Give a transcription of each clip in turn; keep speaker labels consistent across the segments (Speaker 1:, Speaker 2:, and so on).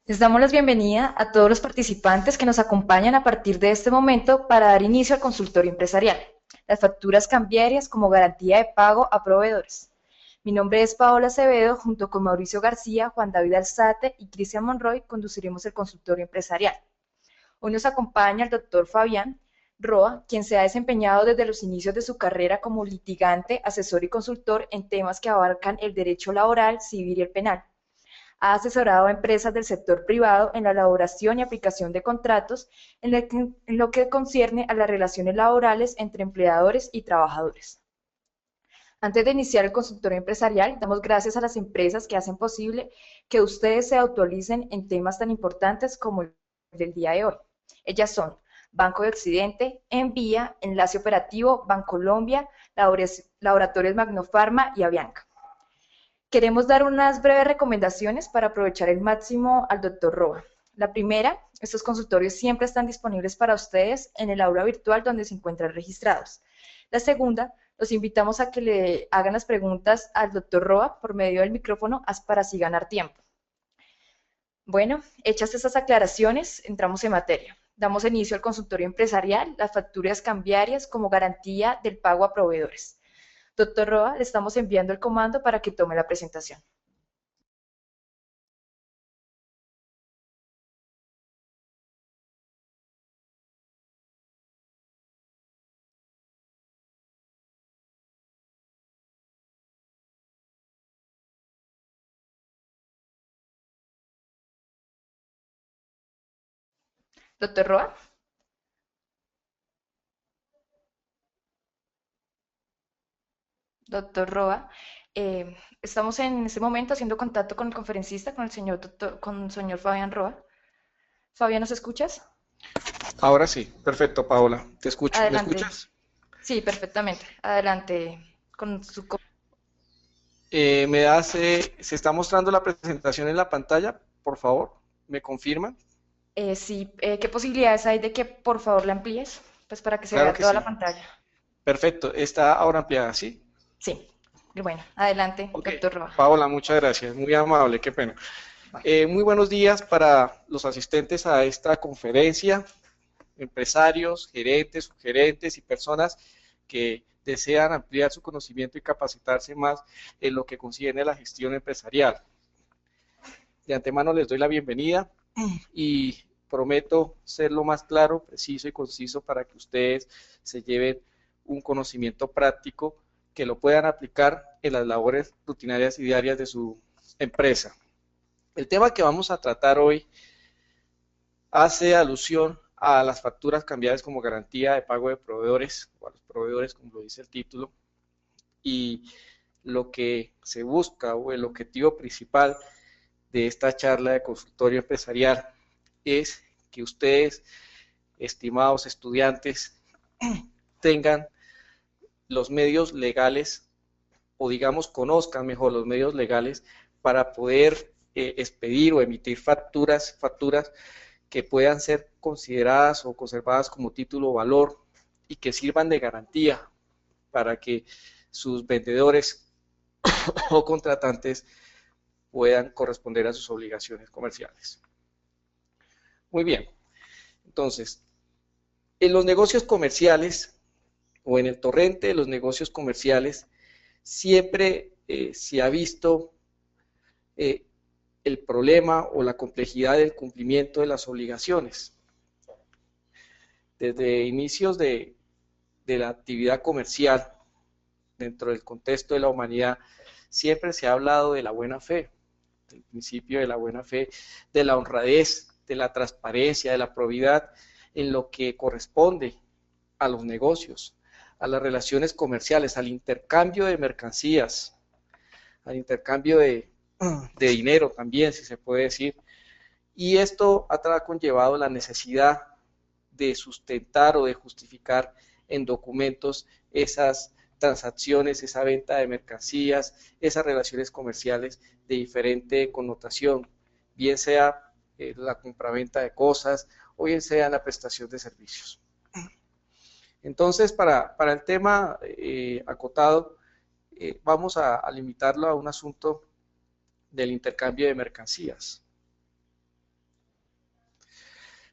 Speaker 1: Les damos la bienvenida a todos los participantes que nos acompañan a partir de este momento para dar inicio al consultorio empresarial, las facturas cambiarias como garantía de pago a proveedores. Mi nombre es Paola Acevedo, junto con Mauricio García, Juan David Alzate y Cristian Monroy conduciremos el consultorio empresarial. Hoy nos acompaña el doctor Fabián Roa, quien se ha desempeñado desde los inicios de su carrera como litigante, asesor y consultor en temas que abarcan el derecho laboral, civil y el penal. Ha asesorado a empresas del sector privado en la elaboración y aplicación de contratos en lo que concierne a las relaciones laborales entre empleadores y trabajadores. Antes de iniciar el consultorio empresarial, damos gracias a las empresas que hacen posible que ustedes se actualicen en temas tan importantes como el del día de hoy. Ellas son Banco de Occidente, Envía, Enlace Operativo, Bancolombia, Laboratorios Magnofarma y Avianca. Queremos dar unas breves recomendaciones para aprovechar el máximo al doctor Roa. La primera, estos consultorios siempre están disponibles para ustedes en el aula virtual donde se encuentran registrados. La segunda, los invitamos a que le hagan las preguntas al doctor Roa por medio del micrófono para así ganar tiempo. Bueno, hechas estas aclaraciones, entramos en materia. Damos inicio al consultorio empresarial, las facturas cambiarias como garantía del pago a proveedores. Doctor Roa, le estamos enviando el comando para que tome la presentación. Doctor Roa. Doctor Roa, estamos en este momento haciendo contacto con el conferencista, con el señor Fabián Roa. Fabián, ¿nos escuchas?
Speaker 2: Ahora sí, perfecto, Paola, te escucho. ¿Me
Speaker 1: Adelante.
Speaker 2: escuchas?
Speaker 1: Sí, perfectamente. Adelante con su...
Speaker 2: Se está mostrando la presentación en la pantalla, por favor, ¿me confirman?
Speaker 1: Sí, ¿qué posibilidades hay de que por favor la amplíes? Pues para que se
Speaker 2: Claro
Speaker 1: vea
Speaker 2: que
Speaker 1: toda la
Speaker 2: sí.
Speaker 1: pantalla.
Speaker 2: Perfecto, está ahora ampliada, ¿sí?
Speaker 1: Sí. Bueno, adelante,
Speaker 2: Ok,
Speaker 1: doctor Roa.
Speaker 2: Paola, muchas gracias, muy amable, qué pena.
Speaker 1: Bueno,
Speaker 2: Muy buenos días para los asistentes a esta conferencia, empresarios, gerentes, subgerentes y personas que desean ampliar su conocimiento y capacitarse más en lo que concierne la gestión empresarial. De antemano les doy la bienvenida y prometo ser lo más claro, preciso y conciso para que ustedes se lleven un conocimiento práctico que lo puedan aplicar en las labores rutinarias y diarias de su empresa. El tema que vamos a tratar hoy hace alusión a las facturas cambiadas como garantía de pago de proveedores, o a los proveedores, como lo dice el título, y lo que se busca o el objetivo principal de esta charla de consultorio empresarial es que ustedes, estimados estudiantes, tengan los medios legales o digamos conozcan mejor los medios legales para poder expedir o emitir facturas que puedan ser consideradas o conservadas como título o valor y que sirvan de garantía para que sus vendedores o contratantes puedan corresponder a sus obligaciones comerciales. Muy bien, entonces, en los negocios comerciales o en el torrente de los negocios comerciales siempre se ha visto eh, el problema o la complejidad del cumplimiento de las obligaciones. Desde inicios de la actividad comercial dentro del contexto de la humanidad, siempre se ha hablado de la buena fe, del principio de la buena fe, de la honradez, de la transparencia, de la probidad en lo que corresponde a los negocios, a las relaciones comerciales, al intercambio de mercancías, al intercambio de dinero también, si se puede decir. Y esto ha conllevado la necesidad de sustentar o de justificar en documentos esas transacciones, esa venta de mercancías, esas relaciones comerciales de diferente connotación, bien sea la compraventa de cosas o bien sea la prestación de servicios. Entonces, para el tema acotado, vamos limitarlo a un asunto del intercambio de mercancías.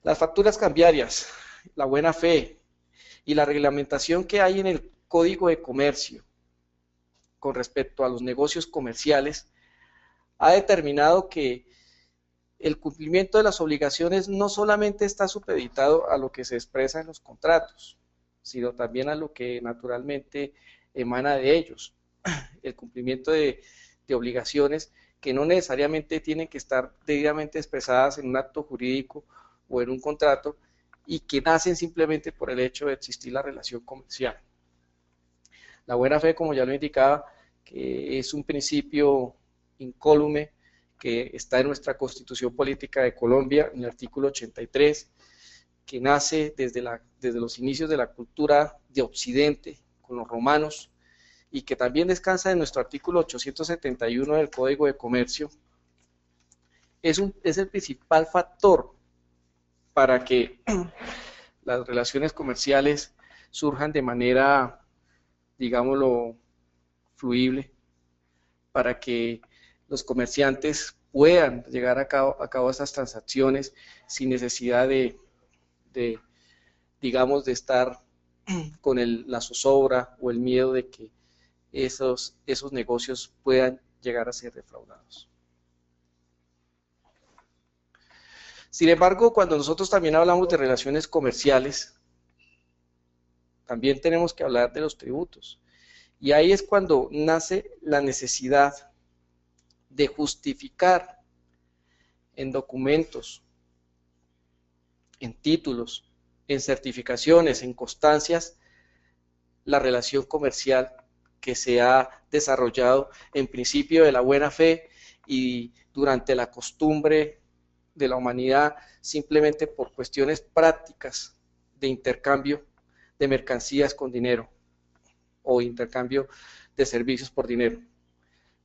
Speaker 2: Las facturas cambiarias, la buena fe y la reglamentación que hay en el Código de Comercio con respecto a los negocios comerciales ha determinado que el cumplimiento de las obligaciones no solamente está supeditado a lo que se expresa en los contratos, sino también a lo que naturalmente emana de ellos. El cumplimiento de obligaciones que no necesariamente tienen que estar debidamente expresadas en un acto jurídico o en un contrato y que nacen simplemente por el hecho de existir la relación comercial. La buena fe, como ya lo indicaba, que es un principio incólume que está en nuestra Constitución Política de Colombia, en el artículo 83, que nace desde los inicios de la cultura de Occidente, con los romanos, y que también descansa en nuestro artículo 871 del Código de Comercio, es el principal factor para que las relaciones comerciales surjan de manera, digámoslo, fluible, para que los comerciantes puedan llegar a cabo estas transacciones sin necesidad digamos, de estar con la zozobra o el miedo de que esos negocios puedan llegar a ser defraudados. Sin embargo, cuando nosotros también hablamos de relaciones comerciales, también tenemos que hablar de los tributos. Y ahí es cuando nace la necesidad de justificar en documentos, en títulos, en certificaciones, en constancias, la relación comercial que se ha desarrollado en principio de la buena fe y durante la costumbre de la humanidad, simplemente por cuestiones prácticas de intercambio de mercancías con dinero o intercambio de servicios por dinero.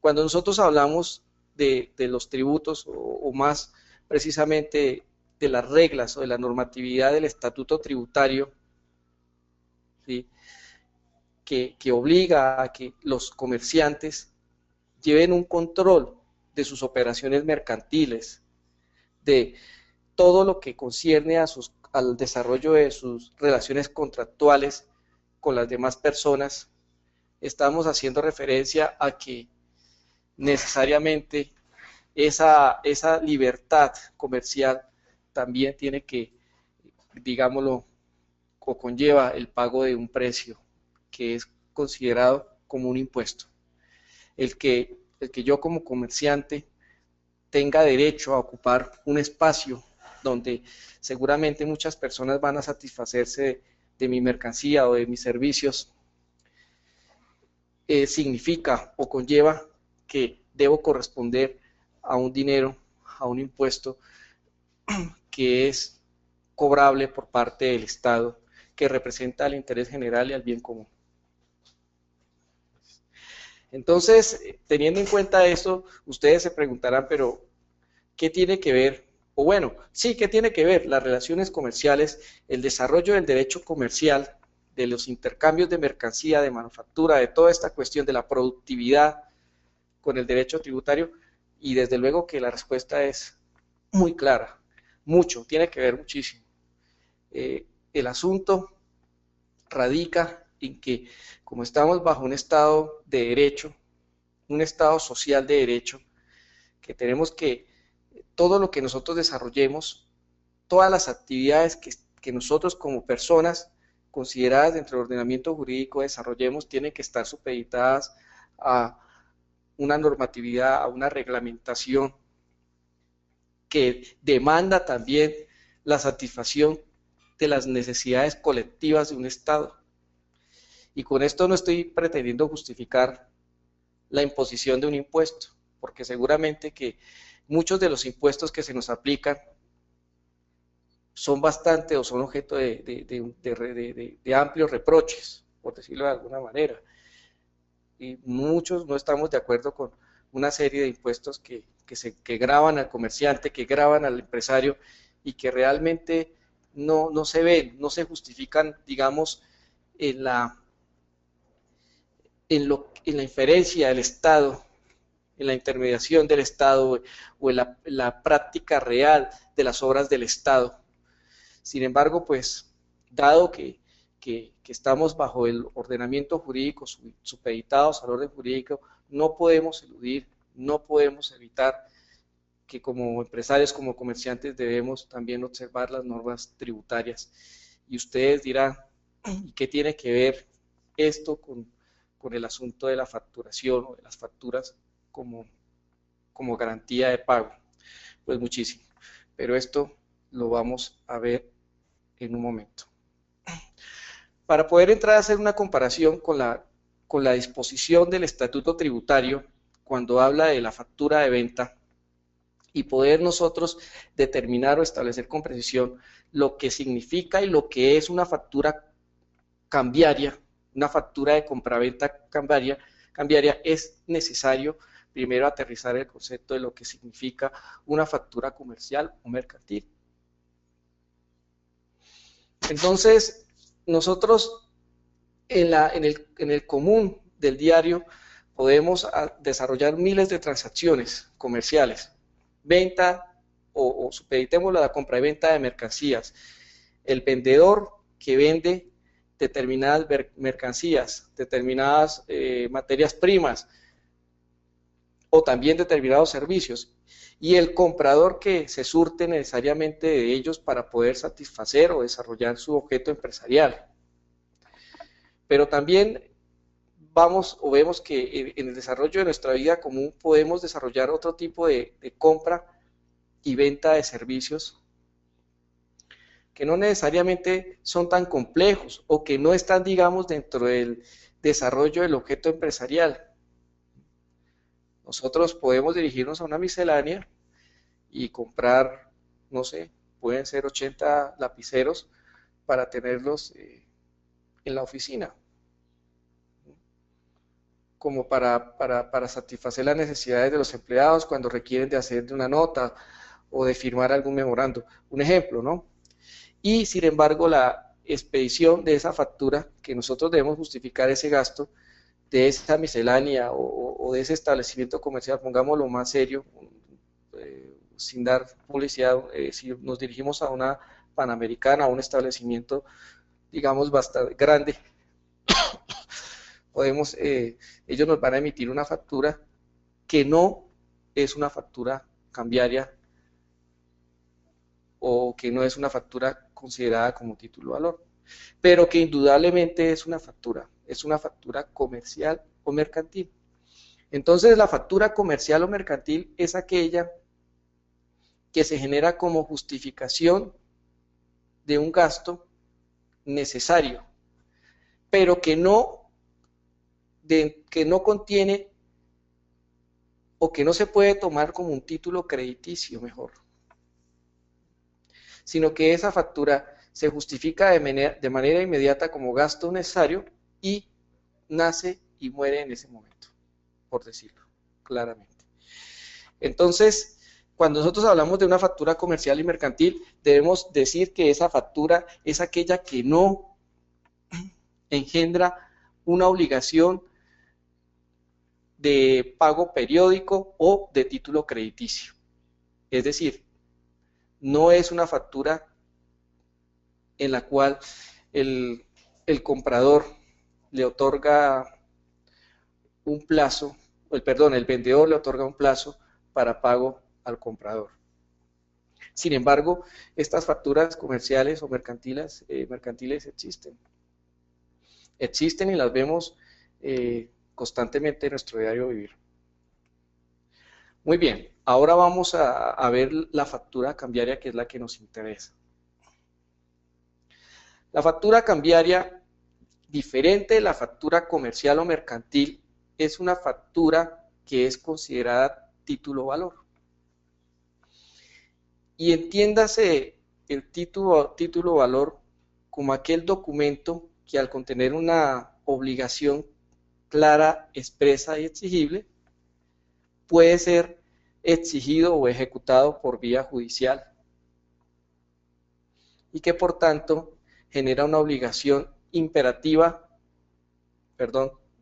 Speaker 2: Cuando nosotros hablamos de los tributos o más precisamente de las reglas o de la normatividad del estatuto tributario, ¿sí?, que obliga a que los comerciantes lleven un control de sus operaciones mercantiles, de todo lo que concierne al desarrollo de sus relaciones contractuales con las demás personas, estamos haciendo referencia a que necesariamente esa libertad comercial también tiene que, digámoslo, o conlleva el pago de un precio que es considerado como un impuesto. El que yo como comerciante tenga derecho a ocupar un espacio donde seguramente muchas personas van a satisfacerse de mi mercancía o de mis servicios, significa o conlleva que debo corresponder a un dinero, a un impuesto que es cobrable por parte del Estado, que representa el interés general y el bien común. Entonces, teniendo en cuenta esto, ustedes se preguntarán, pero ¿qué tiene que ver? O bueno, sí, ¿qué tiene que ver las relaciones comerciales, el desarrollo del derecho comercial, de los intercambios de mercancía, de manufactura, de toda esta cuestión de la productividad con el derecho tributario? Y desde luego que la respuesta es muy clara, mucho, tiene que ver muchísimo. El asunto radica en que, como estamos bajo un estado de derecho, un estado social de derecho, que tenemos que todo lo que nosotros desarrollemos, todas las actividades que nosotros como personas consideradas dentro del ordenamiento jurídico desarrollemos, tienen que estar supeditadas a una normatividad, a una reglamentación que demanda también la satisfacción de las necesidades colectivas de un Estado. Y con esto no estoy pretendiendo justificar la imposición de un impuesto, porque seguramente que muchos de los impuestos que se nos aplican son bastante o son objeto de amplios reproches, por decirlo de alguna manera. Y muchos no estamos de acuerdo con una serie de impuestos que gravan al comerciante, que gravan al empresario y que realmente no se ven, no se justifican, digamos, en la inferencia del Estado, en la intermediación del Estado o en la práctica real de las obras del Estado. Sin embargo, pues, dado que estamos bajo el ordenamiento jurídico, supeditados al orden jurídico, no podemos eludir, no podemos evitar que como empresarios, como comerciantes, debemos también observar las normas tributarias. Y ustedes dirán, ¿qué tiene que ver esto con el asunto de la facturación o de las facturas como garantía de pago? Pues muchísimo, pero esto lo vamos a ver en un momento. Para poder entrar a hacer una comparación con la disposición del estatuto tributario, cuando habla de la factura de venta, y poder nosotros determinar o establecer con precisión lo que significa y lo que es una factura cambiaria, una factura de compraventa cambiaria, es necesario primero aterrizar el concepto de lo que significa una factura comercial o mercantil. Entonces, nosotros en el común del diario podemos desarrollar miles de transacciones comerciales, venta o supeditémoslo a la compra y venta de mercancías. El vendedor que vende determinadas mercancías, determinadas materias primas o también determinados servicios, y el comprador que se surte necesariamente de ellos para poder satisfacer o desarrollar su objeto empresarial. Pero también vemos que en el desarrollo de nuestra vida común podemos desarrollar otro tipo de compra y venta de servicios que no necesariamente son tan complejos o que no están, digamos, dentro del desarrollo del objeto empresarial. Nosotros podemos dirigirnos a una miscelánea y comprar, no sé, pueden ser 80 lapiceros para tenerlos en la oficina, como para satisfacer las necesidades de los empleados cuando requieren de hacer una nota o de firmar algún memorando. Un ejemplo, ¿no? Y sin embargo, la expedición de esa factura, que nosotros debemos justificar ese gasto de esa miscelánea o de ese establecimiento comercial, pongámoslo más serio, sin dar publicidad, si nos dirigimos a una Panamericana, a un establecimiento, digamos, bastante grande, ellos nos van a emitir una factura que no es una factura cambiaria o que no es una factura considerada como título de valor, pero que indudablemente es una factura comercial o mercantil. Entonces, la factura comercial o mercantil es aquella que se genera como justificación de un gasto necesario, pero que no contiene o que no se puede tomar como un título crediticio, mejor, sino que esa factura se justifica de manera inmediata como gasto necesario y nace y muere en ese momento, por decirlo claramente. Entonces, cuando nosotros hablamos de una factura comercial y mercantil, debemos decir que esa factura es aquella que no engendra una obligación de pago periódico o de título crediticio. Es decir, no es una factura en la cual el comprador le otorga un plazo, el vendedor le otorga un plazo para pago al comprador. Sin embargo, estas facturas comerciales o mercantiles existen. Existen y las vemos constantemente en nuestro diario vivir. Muy bien, ahora vamos a ver la factura cambiaria, que es la que nos interesa. La factura cambiaria, diferente de la factura comercial o mercantil, es una factura que es considerada título valor. Y entiéndase el título valor como aquel documento que al contener una obligación clara, expresa y exigible, puede ser exigido o ejecutado por vía judicial y que por tanto genera una obligación imperativa,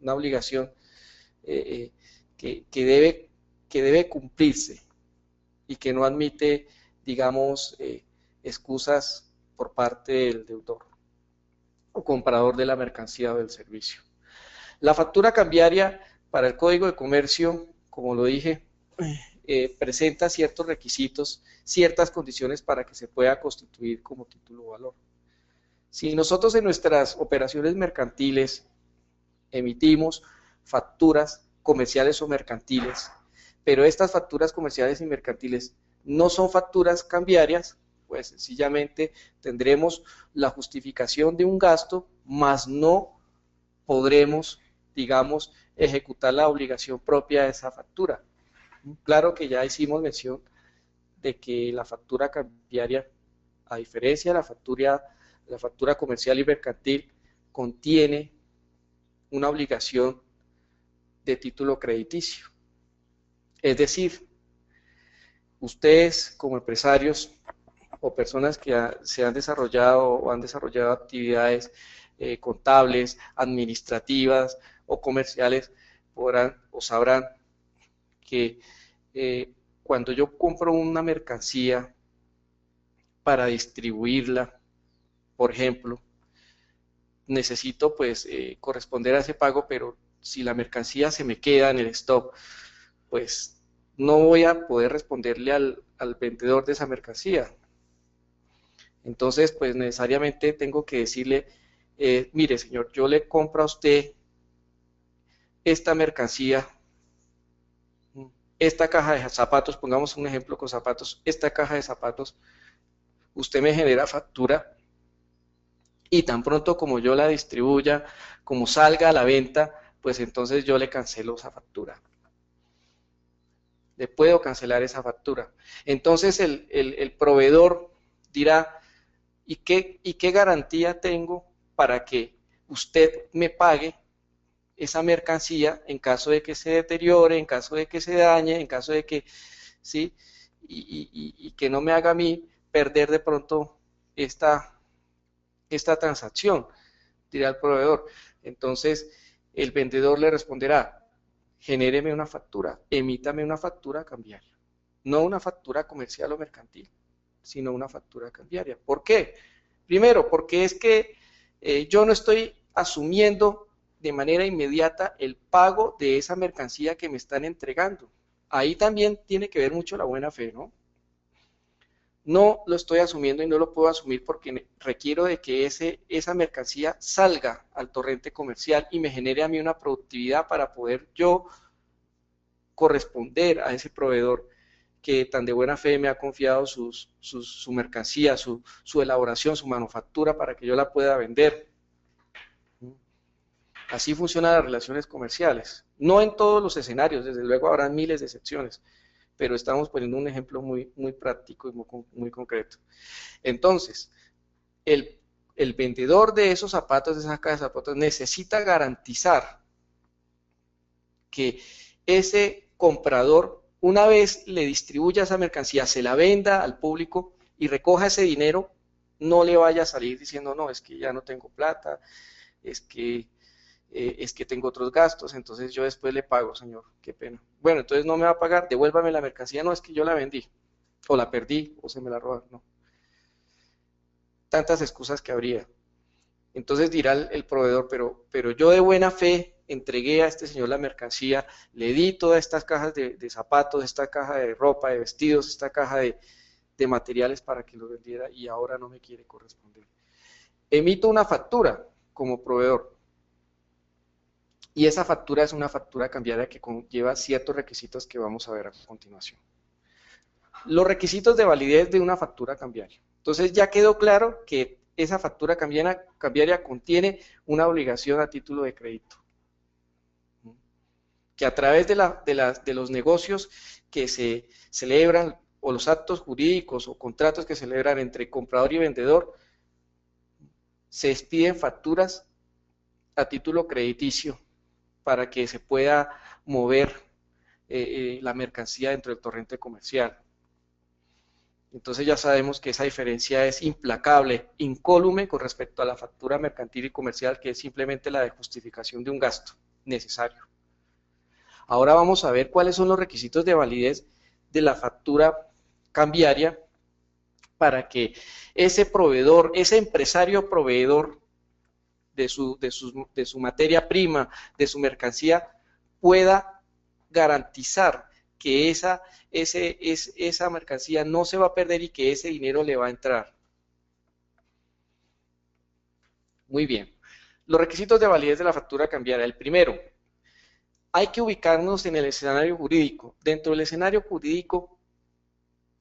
Speaker 2: una obligación que debe cumplirse y que no admite, digamos, excusas por parte del deudor o comprador de la mercancía o del servicio. La factura cambiaria para el Código de Comercio, como lo dije, presenta ciertos requisitos, ciertas condiciones para que se pueda constituir como título o valor. Si nosotros en nuestras operaciones mercantiles emitimos facturas comerciales o mercantiles, pero estas facturas comerciales y mercantiles no son facturas cambiarias, pues sencillamente tendremos la justificación de un gasto, mas no podremos, digamos, ejecutar la obligación propia de esa factura. Claro que ya hicimos mención de que la factura cambiaria, a diferencia de la factura comercial y mercantil, contiene una obligación de título crediticio. Es decir, ustedes como empresarios o personas que se han desarrollado o han desarrollado actividades contables, administrativas o comerciales, podrán o sabrán que cuando yo compro una mercancía para distribuirla, por ejemplo, necesito pues corresponder a ese pago, pero si la mercancía se me queda en el stock, pues no voy a poder responderle al vendedor de esa mercancía. Entonces, pues necesariamente tengo que decirle, mire señor, yo le compro a usted esta mercancía, esta caja de zapatos, pongamos un ejemplo con zapatos, esta caja de zapatos, usted me genera factura y tan pronto como yo la distribuya, como salga a la venta, pues entonces yo le cancelo esa factura. Le puedo cancelar esa factura. Entonces el proveedor dirá, ¿y qué garantía tengo para que usted me pague esa mercancía en caso de que se deteriore, en caso de que se dañe, en caso de que, ¿sí? Y que no me haga a mí perder de pronto esta transacción, dirá el proveedor. Entonces el vendedor le responderá, genéreme una factura, emítame una factura cambiaria, no una factura comercial o mercantil, sino una factura cambiaria. ¿Por qué? Primero, porque es que yo no estoy asumiendo de manera inmediata el pago de esa mercancía que me están entregando. Ahí también tiene que ver mucho la buena fe, ¿no? No lo estoy asumiendo y no lo puedo asumir porque requiero de que esa mercancía salga al torrente comercial y me genere a mí una productividad para poder yo corresponder a ese proveedor que tan de buena fe me ha confiado su mercancía, su elaboración, su manufactura para que yo la pueda vender. Así funcionan las relaciones comerciales. No en todos los escenarios, desde luego habrá miles de excepciones, pero estamos poniendo un ejemplo muy práctico y muy concreto. Entonces, el vendedor de esos zapatos, de esas cajas de zapatos, necesita garantizar que ese comprador, una vez le distribuya esa mercancía, se la venda al público y recoja ese dinero, no le vaya a salir diciendo, no, es que ya no tengo plata, es que tengo otros gastos, entonces yo después le pago, señor, qué pena. Bueno, entonces no me va a pagar, devuélvame la mercancía, no, es que yo la vendí, o la perdí, o se me la robaron, no. Tantas excusas que habría. Entonces dirá el proveedor, pero yo de buena fe entregué a este señor la mercancía, le di todas estas cajas de zapatos, esta caja de ropa, de vestidos, esta caja de materiales para que lo vendiera y ahora no me quiere corresponder. Emito una factura como proveedor y esa factura es una factura cambiaria que conlleva ciertos requisitos que vamos a ver a continuación. Los requisitos de validez de una factura cambiaria. Entonces ya quedó claro que esa factura cambiaria contiene una obligación a título de crédito. Que a través de los negocios que se celebran o los actos jurídicos o contratos que se celebran entre comprador y vendedor, se expiden facturas a título crediticio para que se pueda mover la mercancía dentro del torrente comercial. Entonces ya sabemos que esa diferencia es implacable, incólume con respecto a la factura mercantil y comercial, que es simplemente la de justificación de un gasto necesario. Ahora vamos a ver cuáles son los requisitos de validez de la factura cambiaria para que ese proveedor, ese empresario proveedor de su materia prima, de su mercancía, pueda garantizar que esa mercancía no se va a perder y que ese dinero le va a entrar. Muy bien. Los requisitos de validez de la factura cambiaria. El primero, hay que ubicarnos en el escenario jurídico. Dentro del escenario jurídico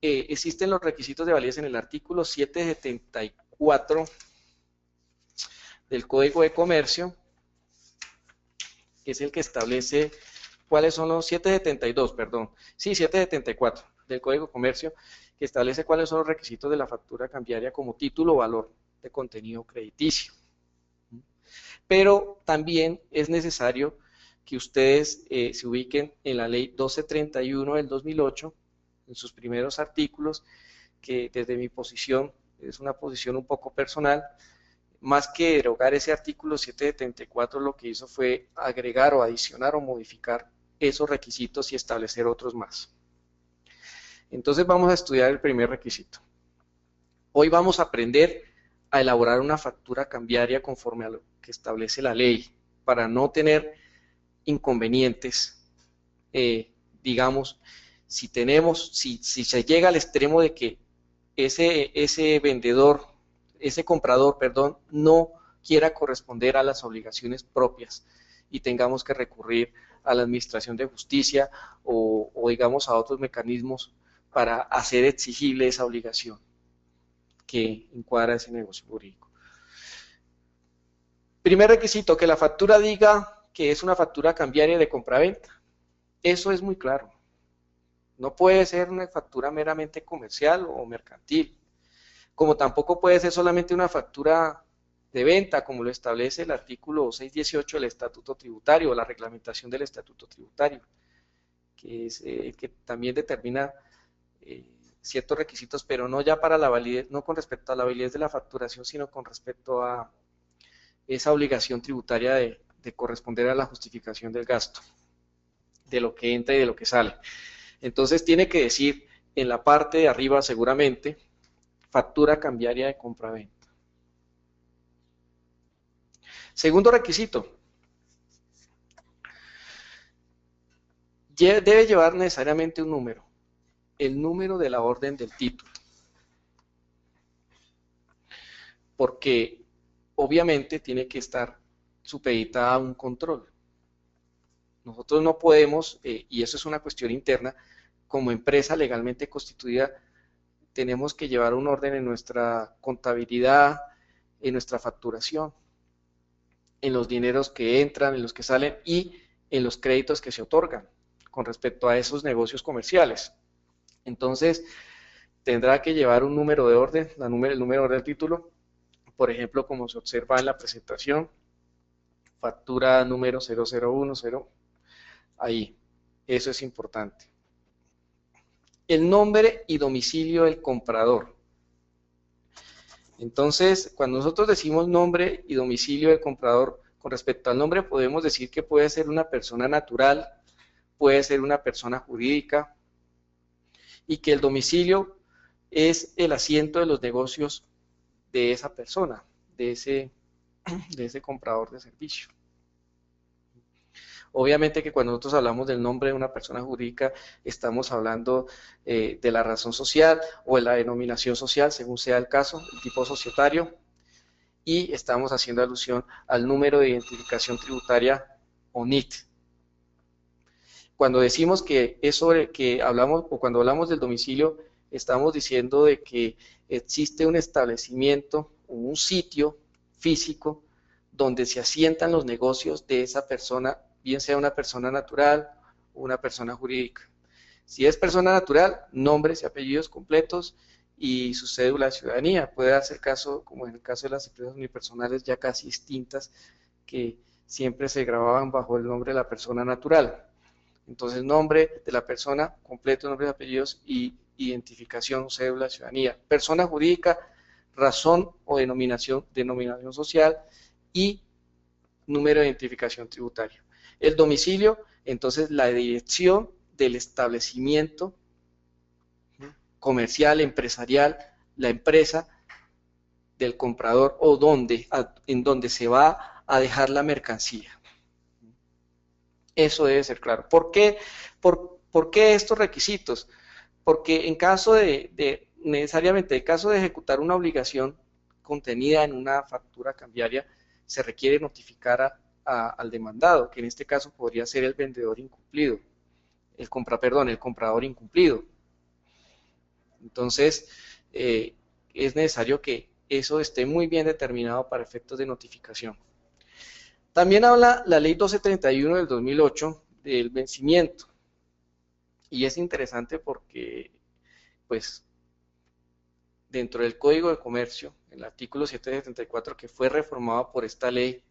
Speaker 2: existen los requisitos de validez en el artículo 774 del Código de Comercio, que es el que establece cuáles son los 772, perdón, sí, 774 del Código de Comercio, que establece cuáles son los requisitos de la factura cambiaria como título o valor de contenido crediticio. Pero también es necesario que ustedes se ubiquen en la ley 1231 del 2008, en sus primeros artículos, que desde mi posición, es una posición un poco personal, más que derogar ese artículo 774, lo que hizo fue agregar o adicionar o modificar esos requisitos y establecer otros más. Entonces vamos a estudiar el primer requisito. Hoy vamos a aprender a elaborar una factura cambiaria conforme a lo que establece la ley, para no tener inconvenientes, digamos, si se llega al extremo de que ese vendedor, ese comprador, perdón, no quiera corresponder a las obligaciones propias y tengamos que recurrir a la Administración de Justicia o digamos a otros mecanismos para hacer exigible esa obligación que encuadra ese negocio jurídico. Primer requisito, que la factura diga que es una factura cambiaria de compraventa. Eso es muy claro. No puede ser una factura meramente comercial o mercantil, como tampoco puede ser solamente una factura de venta, como lo establece el artículo 618 del Estatuto Tributario, o la reglamentación del Estatuto Tributario, que es que también determina ciertos requisitos, pero no ya para la validez, no con respecto a la validez de la facturación, sino con respecto a esa obligación tributaria de corresponder a la justificación del gasto, de lo que entra y de lo que sale. Entonces tiene que decir en la parte de arriba seguramente factura cambiaria de compraventa. Segundo requisito, debe llevar necesariamente un número, el número de la orden del título, porque obviamente tiene que estar supeditada a un control. Nosotros no podemos, y eso es una cuestión interna, como empresa legalmente constituida, tenemos que llevar un orden en nuestra contabilidad, en nuestra facturación, en los dineros que entran, en los que salen y en los créditos que se otorgan con respecto a esos negocios comerciales. Entonces, tendrá que llevar un número de orden, el número de orden del título, por ejemplo, como se observa en la presentación, factura número 0010, ahí, eso es importante. El nombre y domicilio del comprador. Entonces, cuando nosotros decimos nombre y domicilio del comprador, con respecto al nombre podemos decir que puede ser una persona natural, puede ser una persona jurídica, y que el domicilio es el asiento de los negocios de esa persona, de ese comprador de servicio. Obviamente que cuando nosotros hablamos del nombre de una persona jurídica, estamos hablando de la razón social o de la denominación social, según sea el caso, el tipo societario, y estamos haciendo alusión al número de identificación tributaria o NIT. Cuando decimos que es sobre que hablamos, o cuando hablamos del domicilio, estamos diciendo de que existe un establecimiento o un sitio físico donde se asientan los negocios de esa persona, bien sea una persona natural o una persona jurídica. Si es persona natural, nombres y apellidos completos y su cédula de ciudadanía. Puede darse el caso, como en el caso de las empresas unipersonales ya casi extintas, que siempre se grababan bajo el nombre de la persona natural. Entonces, nombre de la persona, completo, nombres y apellidos y identificación, cédula de ciudadanía. Persona jurídica, razón o denominación social y número de identificación tributaria. El domicilio, entonces la dirección del establecimiento comercial, empresarial, la empresa del comprador o en donde se va a dejar la mercancía. Eso debe ser claro. ¿Por qué, por qué estos requisitos? Porque en caso necesariamente, en caso de ejecutar una obligación contenida en una factura cambiaria, se requiere notificar al demandado, que en este caso podría ser el vendedor incumplido, el comprador incumplido. Entonces, es necesario que eso esté muy bien determinado para efectos de notificación. También habla la ley 1231 del 2008 del vencimiento. Y es interesante porque, pues, dentro del Código de Comercio, el artículo 774 que fue reformado por esta ley,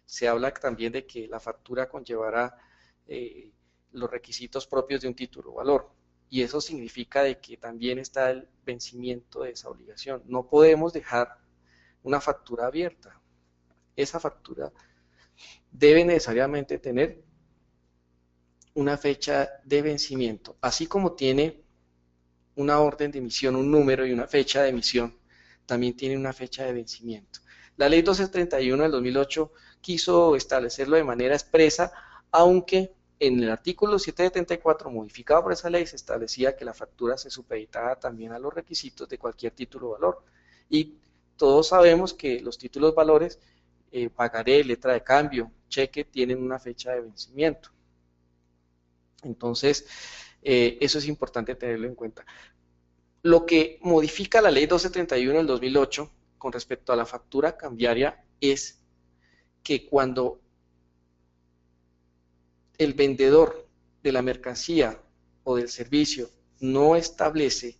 Speaker 2: se habla también de que la factura conllevará los requisitos propios de un título o valor. Y eso significa de que también está el vencimiento de esa obligación. No podemos dejar una factura abierta. Esa factura debe necesariamente tener una fecha de vencimiento, así como tiene una orden de emisión, un número y una fecha de emisión, también tiene una fecha de vencimiento. La ley 1231 del 2008 quiso establecerlo de manera expresa, aunque en el artículo 774 modificado por esa ley se establecía que la factura se supeditaba también a los requisitos de cualquier título o valor. Y todos sabemos que los títulos valores, pagaré, letra de cambio, cheque, tienen una fecha de vencimiento. Entonces, eso es importante tenerlo en cuenta. Lo que modifica la ley 1231 del 2008 con respecto a la factura cambiaria es que cuando el vendedor de la mercancía o del servicio no establece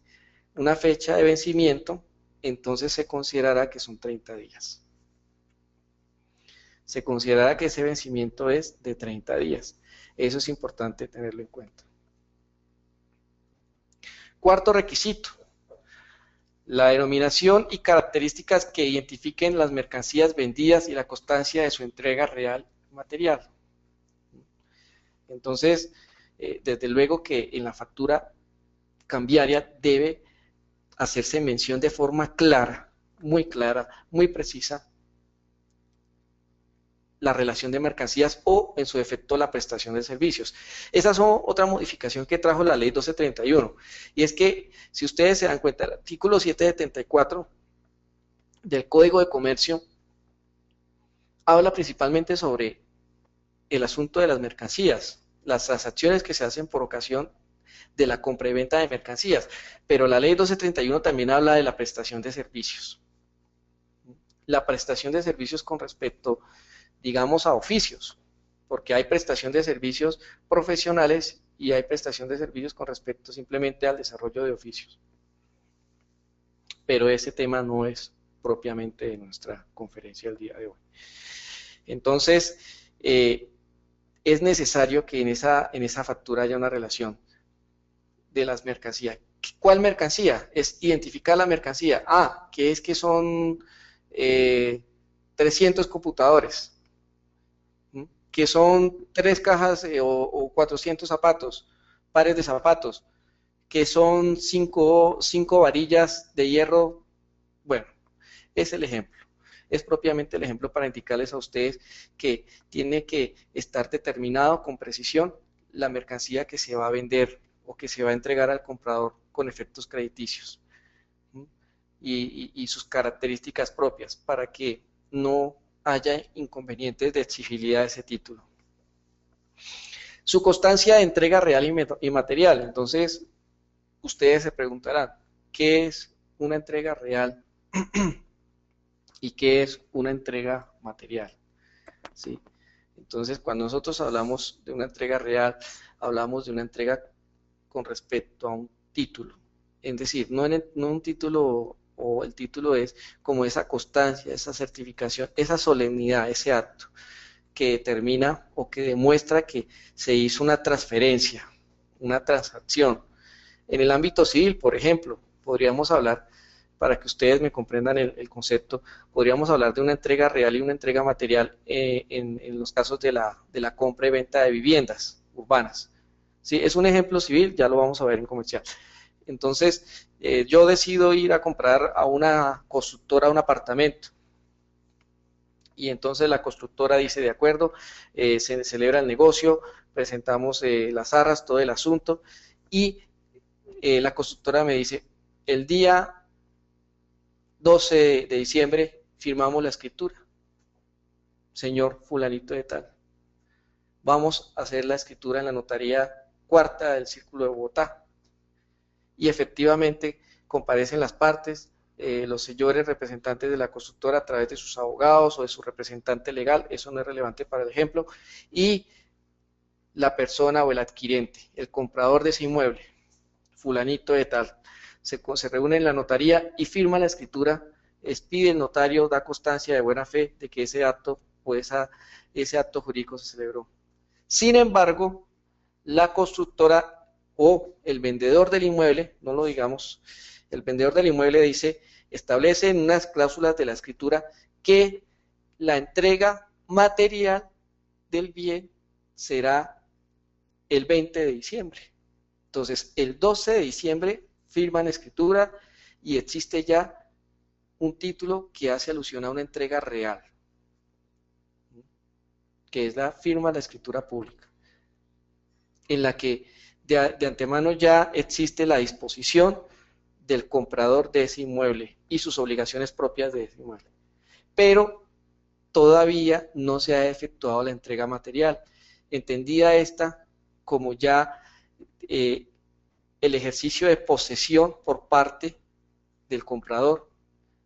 Speaker 2: una fecha de vencimiento, entonces se considerará que son 30 días. Se considerará que ese vencimiento es de 30 días. Eso es importante tenerlo en cuenta. Cuarto requisito, la denominación y características que identifiquen las mercancías vendidas y la constancia de su entrega real material. Entonces, desde luego que en la factura cambiaria debe hacerse mención de forma clara, muy precisa, la relación de mercancías o, en su defecto, la prestación de servicios. Esa es otra modificación que trajo la ley 1231. Y es que, si ustedes se dan cuenta, el artículo 774 del Código de Comercio habla principalmente sobre el asunto de las mercancías, las transacciones que se hacen por ocasión de la compra y venta de mercancías. Pero la ley 1231 también habla de la prestación de servicios. La prestación de servicios con respecto, digamos, a oficios, porque hay prestación de servicios profesionales y hay prestación de servicios con respecto simplemente al desarrollo de oficios. Pero ese tema no es propiamente de nuestra conferencia el día de hoy. Entonces, es necesario que en esa factura haya una relación de las mercancías. ¿Cuál mercancía? Es identificar la mercancía. Que es que son 300 computadores, que son 3 cajas o 400 zapatos, pares de zapatos, que son 5 varillas de hierro. Bueno, es el ejemplo. Es propiamente el ejemplo para indicarles a ustedes que tiene que estar determinado con precisión la mercancía que se va a vender o que se va a entregar al comprador con efectos crediticios y sus características propias para que no haya inconvenientes de exigibilidad de ese título. Su constancia de entrega real y material. Entonces, ustedes se preguntarán, ¿qué es una entrega real y qué es una entrega material? ¿Sí? Entonces, cuando nosotros hablamos de una entrega real, hablamos de una entrega con respecto a un título. Es decir, no un título, o el título es como esa constancia, esa certificación, esa solemnidad, ese acto que determina o que demuestra que se hizo una transferencia, una transacción. En el ámbito civil, por ejemplo, podríamos hablar, para que ustedes me comprendan el concepto, podríamos hablar de una entrega real y una entrega material en los casos de la compra y venta de viviendas urbanas. ¿Sí? Es un ejemplo civil, ya lo vamos a ver en comercial. Entonces, yo decido ir a comprar a una constructora un apartamento. Y entonces la constructora dice, de acuerdo, se celebra el negocio, presentamos las arras, todo el asunto, y la constructora me dice, el día 12 de diciembre firmamos la escritura, señor fulanito de tal. Vamos a hacer la escritura en la notaría cuarta del Círculo de Bogotá. Y efectivamente comparecen las partes, los señores representantes de la constructora a través de sus abogados o de su representante legal, eso no es relevante para el ejemplo, y la persona o el adquirente, el comprador de ese inmueble, fulanito de tal, se reúne en la notaría y firma la escritura, expide el notario, da constancia de buena fe de que ese acto o ese acto jurídico se celebró. Sin embargo, la constructora o el vendedor del inmueble, no lo digamos, el vendedor del inmueble dice, establece en unas cláusulas de la escritura que la entrega material del bien será el 20 de diciembre. Entonces, el 12 de diciembre firman escritura y existe ya un título que hace alusión a una entrega real, que es la firma de la escritura pública, en la que de antemano ya existe la disposición del comprador de ese inmueble y sus obligaciones propias de ese inmueble. Pero todavía no se ha efectuado la entrega material, entendida esta como ya el ejercicio de posesión por parte del comprador,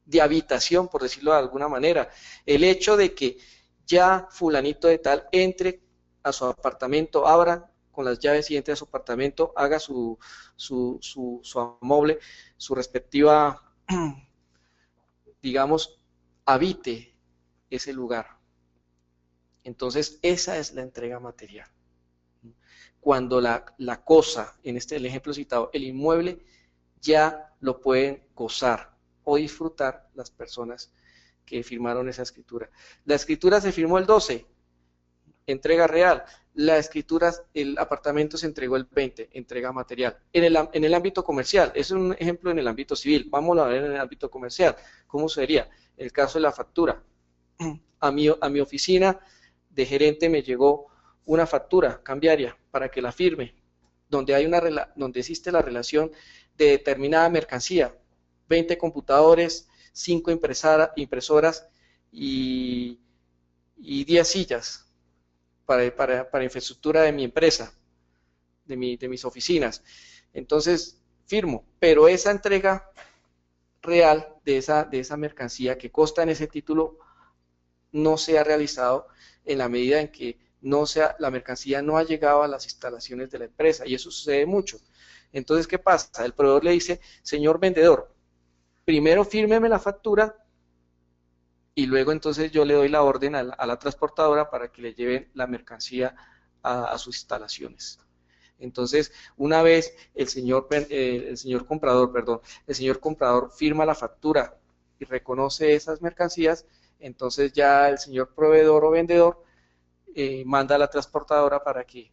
Speaker 2: de habitación, por decirlo de alguna manera. El hecho de que ya fulanito de tal entre a su apartamento, abra con las llaves y entre a su apartamento, haga su amoble, su respectiva, digamos, habite ese lugar. Entonces, esa es la entrega material. Cuando la cosa, en el ejemplo citado, el inmueble, ya lo pueden gozar o disfrutar las personas que firmaron esa escritura. La escritura se firmó el 12, entrega real. La escritura, el apartamento se entregó el 20, entrega material. En el ámbito comercial, es un ejemplo en el ámbito civil, vamos a ver en el ámbito comercial, ¿cómo sería? El caso de la factura. A mi oficina de gerente me llegó una factura cambiaria para que la firme, donde existe la relación de determinada mercancía, 20 computadores, 5 impresoras y 10 sillas para infraestructura de mi empresa, de mis oficinas. Entonces, firmo, pero esa entrega real de esa mercancía que consta en ese título no se ha realizado en la medida en que la mercancía no ha llegado a las instalaciones de la empresa, y eso sucede mucho. Entonces, ¿qué pasa? El proveedor le dice, señor vendedor, primero fírmeme la factura y luego entonces yo le doy la orden a la transportadora para que le lleven la mercancía a sus instalaciones. Entonces, una vez el señor comprador firma la factura y reconoce esas mercancías, entonces ya el señor proveedor o vendedor manda a la transportadora para que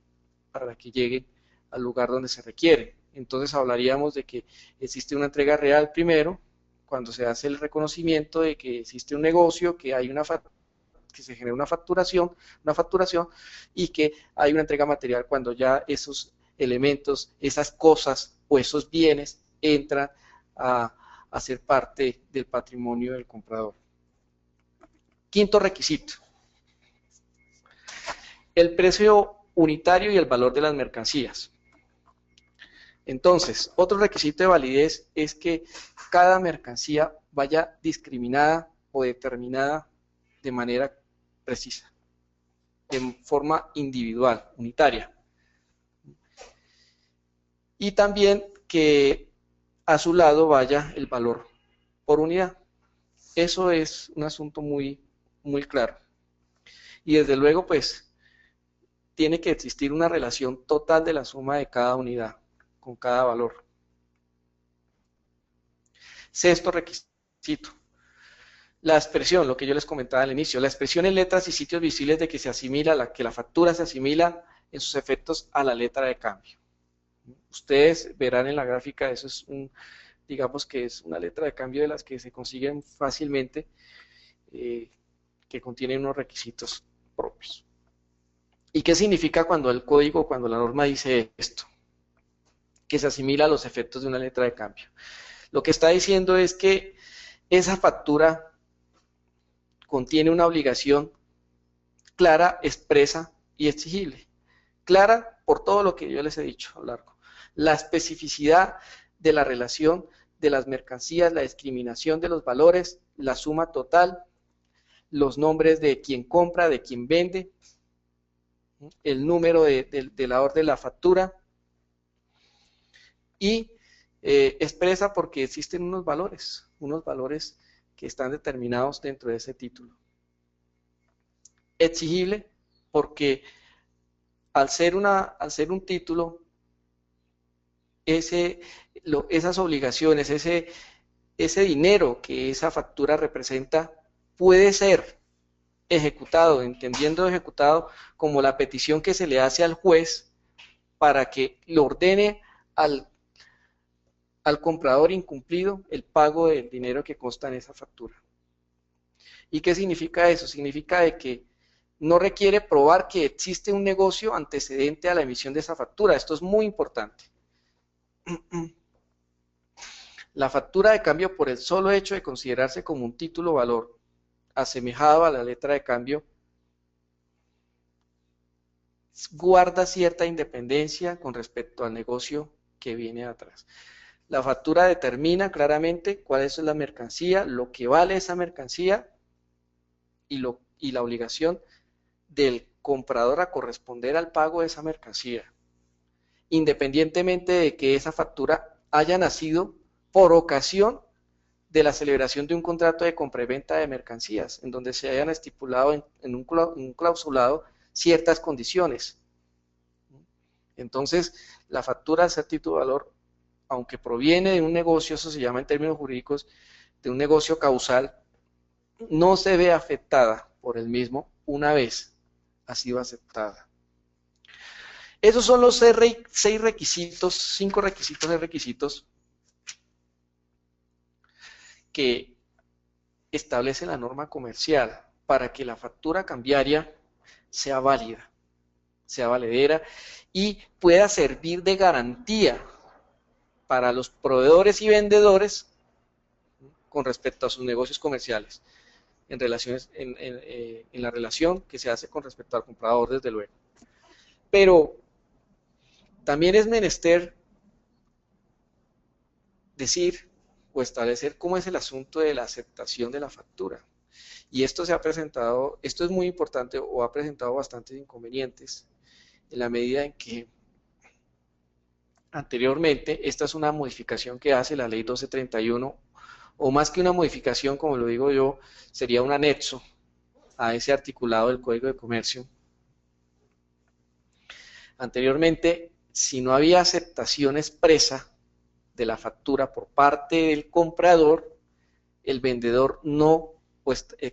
Speaker 2: llegue al lugar donde se requiere. Entonces hablaríamos de que existe una entrega real primero, cuando se hace el reconocimiento de que existe un negocio, que hay que se genera una facturación, y que hay una entrega material cuando ya esos elementos, esas cosas o esos bienes entran a ser parte del patrimonio del comprador. Quinto requisito: el precio unitario y el valor de las mercancías. Entonces, otro requisito de validez es que cada mercancía vaya discriminada o determinada de manera precisa, de forma individual, unitaria. Y también que a su lado vaya el valor por unidad. Eso es un asunto muy, muy claro. Y desde luego, pues, tiene que existir una relación total de la suma de cada unidad con cada valor. Sexto requisito: la expresión, lo que yo les comentaba al inicio, la expresión en letras y sitios visibles de que se asimila, que la factura se asimila en sus efectos a la letra de cambio. Ustedes verán en la gráfica, eso es digamos que es una letra de cambio de las que se consiguen fácilmente, que contienen unos requisitos propios. ¿Y qué significa cuando el código, cuando la norma dice esto? Que se asimila a los efectos de una letra de cambio. Lo que está diciendo es que esa factura contiene una obligación clara, expresa y exigible. Clara por todo lo que yo les he dicho a lo largo. La especificidad de la relación de las mercancías, la discriminación de los valores, la suma total, los nombres de quien compra, de quien vende, el número de la orden de la factura y expresa porque existen unos valores que están determinados dentro de ese título. Exigible porque al ser un título, esas obligaciones, ese dinero que esa factura representa puede ser ejecutado, entendiendo ejecutado como la petición que se le hace al juez para que le ordene al comprador incumplido el pago del dinero que consta en esa factura. ¿Y qué significa eso? Significa de que no requiere probar que existe un negocio antecedente a la emisión de esa factura. Esto es muy importante. La factura de cambio, por el solo hecho de considerarse como un título valor asemejado a la letra de cambio, guarda cierta independencia con respecto al negocio que viene atrás. La factura determina claramente cuál es la mercancía, lo que vale esa mercancía y la obligación del comprador a corresponder al pago de esa mercancía, independientemente de que esa factura haya nacido por ocasión de la celebración de un contrato de compra y venta de mercancías, en donde se hayan estipulado en un clausulado ciertas condiciones. Entonces, la factura al ser título de valor, aunque proviene de un negocio, eso se llama en términos jurídicos, de un negocio causal, no se ve afectada por el mismo una vez ha sido aceptada. Esos son los 6 requisitos, 5 requisitos de requisitos que establece la norma comercial para que la factura cambiaria sea válida, sea valedera y pueda servir de garantía para los proveedores y vendedores con respecto a sus negocios comerciales, en la relación que se hace con respecto al comprador, desde luego. Pero también es menester decir o establecer cómo es el asunto de la aceptación de la factura. Y esto esto es muy importante o ha presentado bastantes inconvenientes en la medida en que anteriormente, esta es una modificación que hace la ley 1231, o más que una modificación, como lo digo yo, sería un anexo a ese articulado del Código de Comercio. Anteriormente, si no había aceptación expresa de la factura por parte del comprador, el vendedor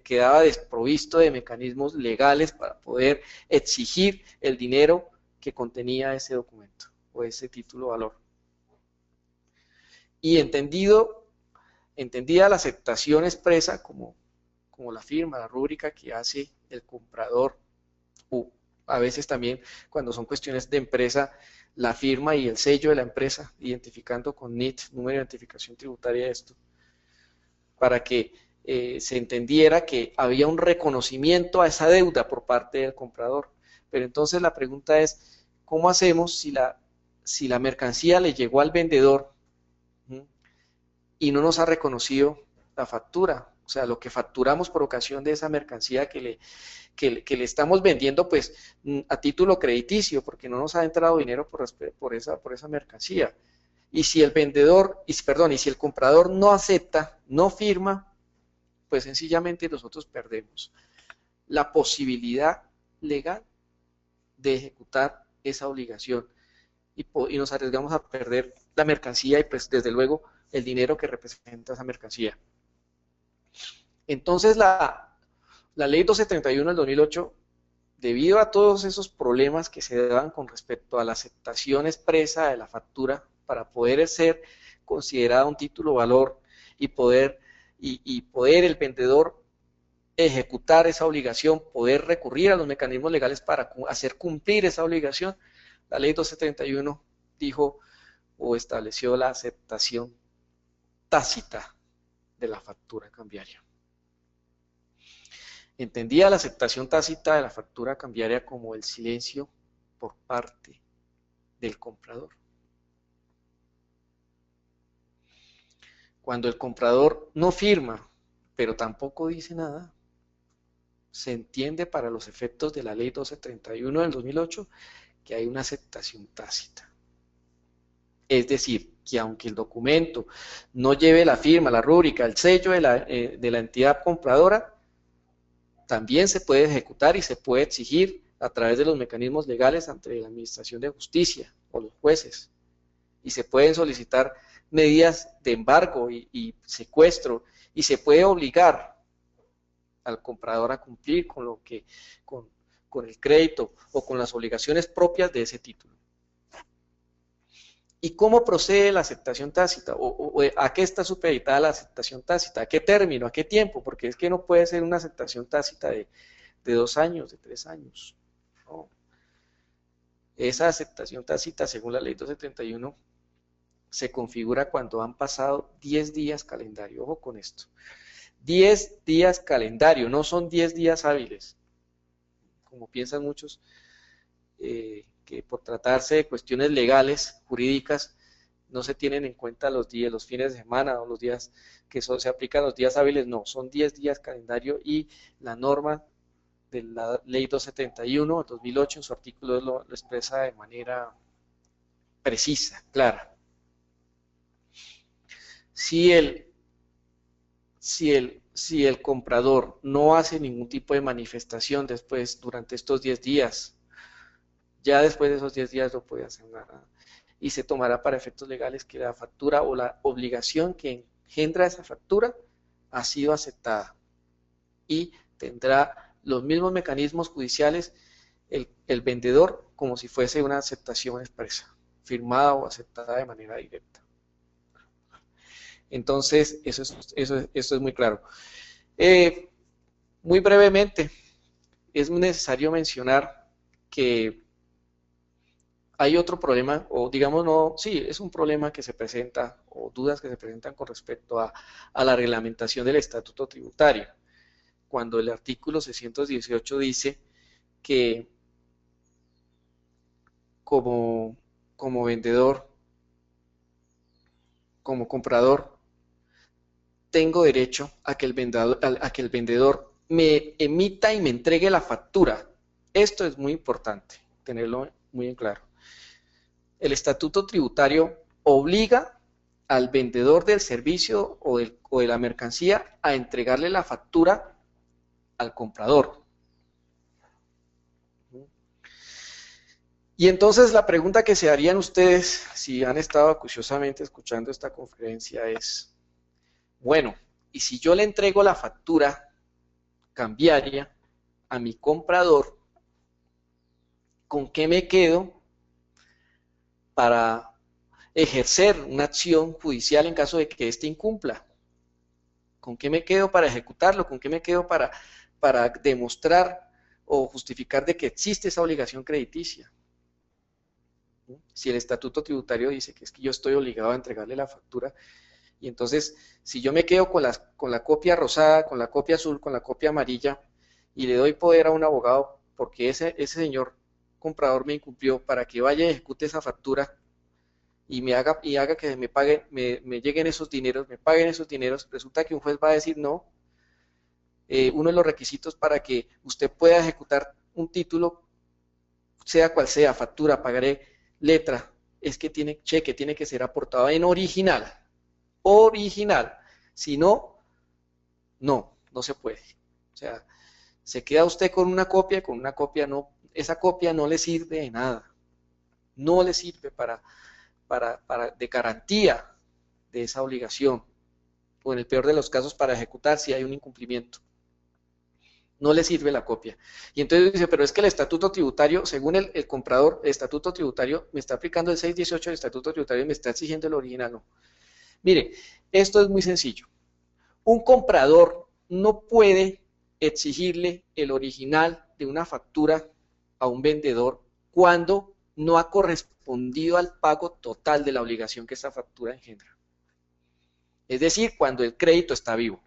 Speaker 2: quedaba desprovisto de mecanismos legales para poder exigir el dinero que contenía ese documento o ese título valor. Y entendida la aceptación expresa como la firma, la rúbrica que hace el comprador, o a veces también cuando son cuestiones de empresa, la firma y el sello de la empresa, identificando con NIT, número de identificación tributaria, esto, para que se entendiera que había un reconocimiento a esa deuda por parte del comprador. Pero entonces la pregunta es, ¿cómo hacemos si la mercancía le llegó al vendedor y no nos ha reconocido la factura? O sea, lo que facturamos por ocasión de esa mercancía que le estamos vendiendo, pues, a título crediticio, porque no nos ha entrado dinero por esa mercancía. Y si si el comprador no acepta, no firma, pues sencillamente nosotros perdemos la posibilidad legal de ejecutar esa obligación y nos arriesgamos a perder la mercancía y pues desde luego el dinero que representa esa mercancía. Entonces la ley 1231 del 2008 debido a todos esos problemas que se daban con respecto a la aceptación expresa de la factura para poder ser considerada un título valor y poder el vendedor ejecutar esa obligación, poder recurrir a los mecanismos legales para hacer cumplir esa obligación, la ley 1231 dijo o estableció la aceptación tácita de la factura cambiaria. Entendía la aceptación tácita de la factura cambiaria como el silencio por parte del comprador. Cuando el comprador no firma, pero tampoco dice nada, se entiende para los efectos de la ley 1231 del 2008 que hay una aceptación tácita. Es decir, que aunque el documento no lleve la firma, la rúbrica, el sello de la entidad compradora, también se puede ejecutar y se puede exigir a través de los mecanismos legales ante la Administración de Justicia o los jueces. Y se pueden solicitar medidas de embargo y secuestro, y se puede obligar al comprador a cumplir con el crédito o con las obligaciones propias de ese título. ¿Y cómo procede la aceptación tácita? ¿O a qué está supeditada la aceptación tácita? ¿A qué término? ¿A qué tiempo? Porque es que no puede ser una aceptación tácita de 2 años, de 3 años. No. Esa aceptación tácita, según la ley 1231, se configura cuando han pasado 10 días calendario. Ojo con esto. 10 días calendario, no son 10 días hábiles, como piensan muchos, que por tratarse de cuestiones legales, jurídicas, no se tienen en cuenta los días, los fines de semana o los días que se aplican los días hábiles, no, son 10 días calendario, y la norma de la ley 271 de 2008 en su artículo lo expresa de manera precisa, clara. Si el comprador no hace ningún tipo de manifestación después, durante estos 10 días, ya después de esos 10 días no puede hacer nada. Y se tomará para efectos legales que la factura o la obligación que engendra esa factura ha sido aceptada. Y tendrá los mismos mecanismos judiciales el vendedor como si fuese una aceptación expresa, firmada o aceptada de manera directa. Entonces, eso es muy claro. Muy brevemente, es necesario mencionar que hay otro problema, o digamos no, sí, es un problema que se presenta, o dudas que se presentan con respecto a la reglamentación del estatuto tributario, cuando el artículo 618 dice que como vendedor, como comprador, tengo derecho a que el vendedor me emita y me entregue la factura. Esto es muy importante, tenerlo muy en claro. El estatuto tributario obliga al vendedor del servicio o de la mercancía a entregarle la factura al comprador. Y entonces la pregunta que se harían ustedes, si han estado acuciosamente escuchando esta conferencia, es, bueno, y si yo le entrego la factura cambiaria a mi comprador, ¿con qué me quedo para ejercer una acción judicial en caso de que éste incumpla? ¿Con qué me quedo para ejecutarlo? ¿Con qué me quedo para demostrar o justificar de que existe esa obligación crediticia? Si el estatuto tributario dice que es que yo estoy obligado a entregarle la factura, y entonces si yo me quedo con la copia rosada, con la copia azul, con la copia amarilla, y le doy poder a un abogado porque ese señor comprador me incumplió, para que vaya y ejecute esa factura y haga que me lleguen esos dineros, me paguen esos dineros, resulta que un juez va a decir no. Uno de los requisitos para que usted pueda ejecutar un título, sea cual sea, factura, pagaré, letra, es que cheque tiene que ser aportado en original. Si no, no se puede. O sea, se queda usted con una copia no, esa copia no le sirve de nada. No le sirve de garantía de esa obligación, o en el peor de los casos para ejecutar si hay un incumplimiento. no le sirve la copia. Y entonces dice, pero es que el estatuto tributario, según el comprador, el estatuto tributario me está aplicando el 618 del estatuto tributario y me está exigiendo el original. No. Mire, esto es muy sencillo. Un comprador no puede exigirle el original de una factura a un vendedor cuando no ha correspondido al pago total de la obligación que esa factura engendra. Es decir, cuando el crédito está vivo,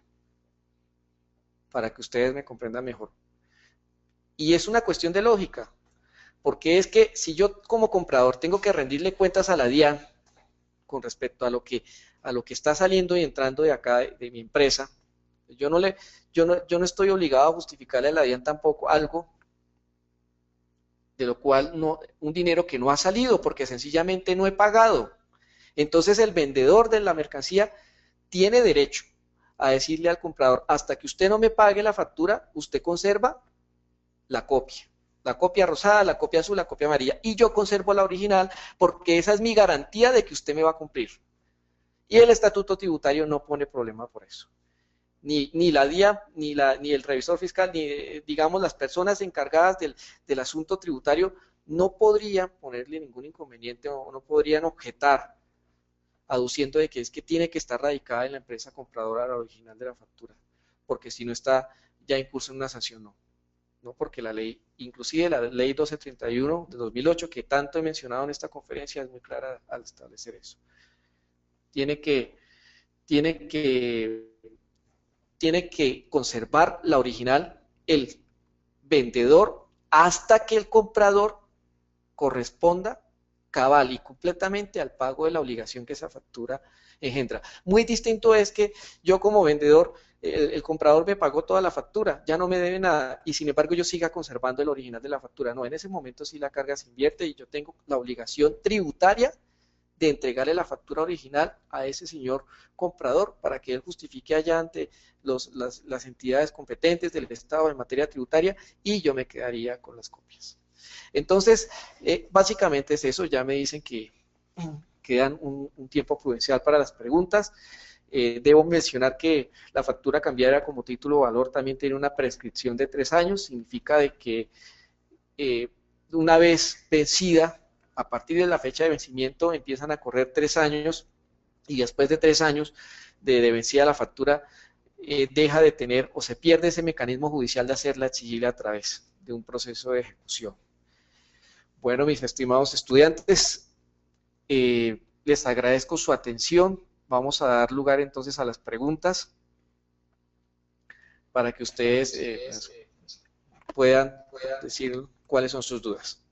Speaker 2: para que ustedes me comprendan mejor. Y es una cuestión de lógica, porque es que si yo como comprador tengo que rendirle cuentas a la DIAN con respecto a lo que está saliendo y entrando de acá de mi empresa, yo no estoy obligado a justificarle a la DIAN tampoco algo de lo cual un dinero que no ha salido porque sencillamente no he pagado. Entonces el vendedor de la mercancía tiene derecho a decirle al comprador, hasta que usted no me pague la factura, usted conserva la copia rosada, la copia azul, la copia amarilla, y yo conservo la original porque esa es mi garantía de que usted me va a cumplir. Y el estatuto tributario no pone problema por eso. Ni la DIA, ni el revisor fiscal, ni digamos las personas encargadas del asunto tributario no podrían ponerle ningún inconveniente o no podrían objetar aduciendo de que es que tiene que estar radicada en la empresa compradora la original de la factura, porque si no está ya incurso en una sanción, no porque la ley, inclusive la ley 1231 de 2008, que tanto he mencionado en esta conferencia, es muy clara al establecer eso. Tiene que conservar la original el vendedor hasta que el comprador corresponda cabal y completamente al pago de la obligación que esa factura engendra. Muy distinto es que yo como vendedor, el comprador me pagó toda la factura, ya no me debe nada y sin embargo yo siga conservando el original de la factura. No, en ese momento sí la carga se invierte y yo tengo la obligación tributaria de entregarle la factura original a ese señor comprador para que él justifique allá ante las entidades competentes del Estado en materia tributaria y yo me quedaría con las copias. Entonces, básicamente es eso, ya me dicen que quedan un tiempo prudencial para las preguntas. Debo mencionar que la factura cambiaria como título o valor también tiene una prescripción de 3 años, significa de que una vez vencida, a partir de la fecha de vencimiento empiezan a correr 3 años y después de 3 años de vencida la factura deja de tener o se pierde ese mecanismo judicial de hacerla exigible a través de un proceso de ejecución. Bueno, mis estimados estudiantes, les agradezco su atención. Vamos a dar lugar entonces a las preguntas para que ustedes puedan decir cuáles son sus dudas.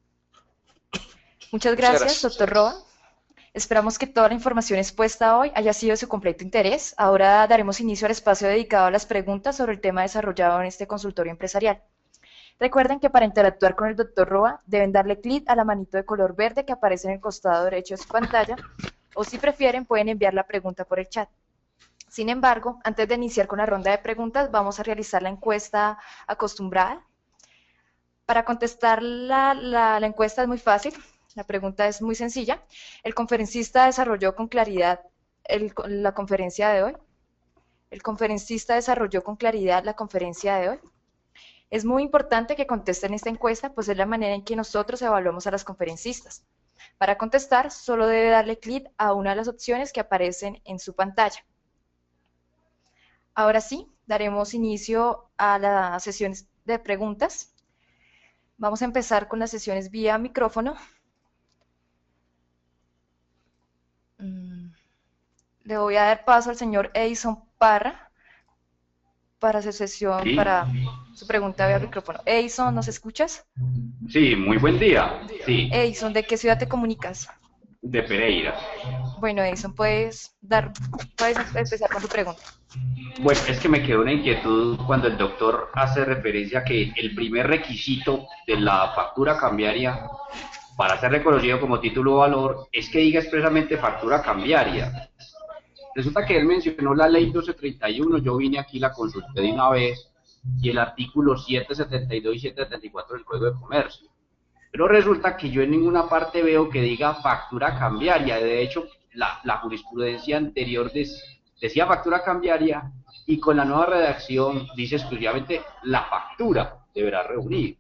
Speaker 1: Muchas gracias, doctor Roa. Esperamos que toda la información expuesta hoy haya sido de su completo interés. Ahora daremos inicio al espacio dedicado a las preguntas sobre el tema desarrollado en este consultorio empresarial. Recuerden que para interactuar con el doctor Roa deben darle clic a la manito de color verde que aparece en el costado derecho de su pantalla o si prefieren pueden enviar la pregunta por el chat. Sin embargo, antes de iniciar con la ronda de preguntas vamos a realizar la encuesta acostumbrada. Para contestar la encuesta es muy fácil, la pregunta es muy sencilla. ¿El conferencista desarrolló con claridad la conferencia de hoy? ¿El conferencista desarrolló con claridad la conferencia de hoy? Es muy importante que contesten esta encuesta, pues es la manera en que nosotros evaluamos a las conferencistas. Para contestar, solo debe darle clic a una de las opciones que aparecen en su pantalla. Ahora sí, daremos inicio a las sesiones de preguntas. Vamos a empezar con las sesiones vía micrófono. Le voy a dar paso al señor Edison Parra para su sesión, sí, para su pregunta vía micrófono. Edison, ¿nos escuchas?
Speaker 3: Sí, muy buen día. Sí.
Speaker 1: Edison, ¿de qué ciudad te comunicas?
Speaker 3: De Pereira.
Speaker 1: Bueno, Edison, puedes empezar con tu pregunta.
Speaker 3: Bueno, es que me quedó una inquietud cuando el doctor hace referencia a que el primer requisito de la factura cambiaria para ser reconocido como título o valor es que diga expresamente factura cambiaria. Resulta que él mencionó la ley 1231, yo vine aquí, la consulté de una vez, y el artículo 772 y 774 del Código de Comercio. Pero resulta que yo en ninguna parte veo que diga factura cambiaria. De hecho, la jurisprudencia anterior decía factura cambiaria y con la nueva redacción dice exclusivamente la factura deberá reunir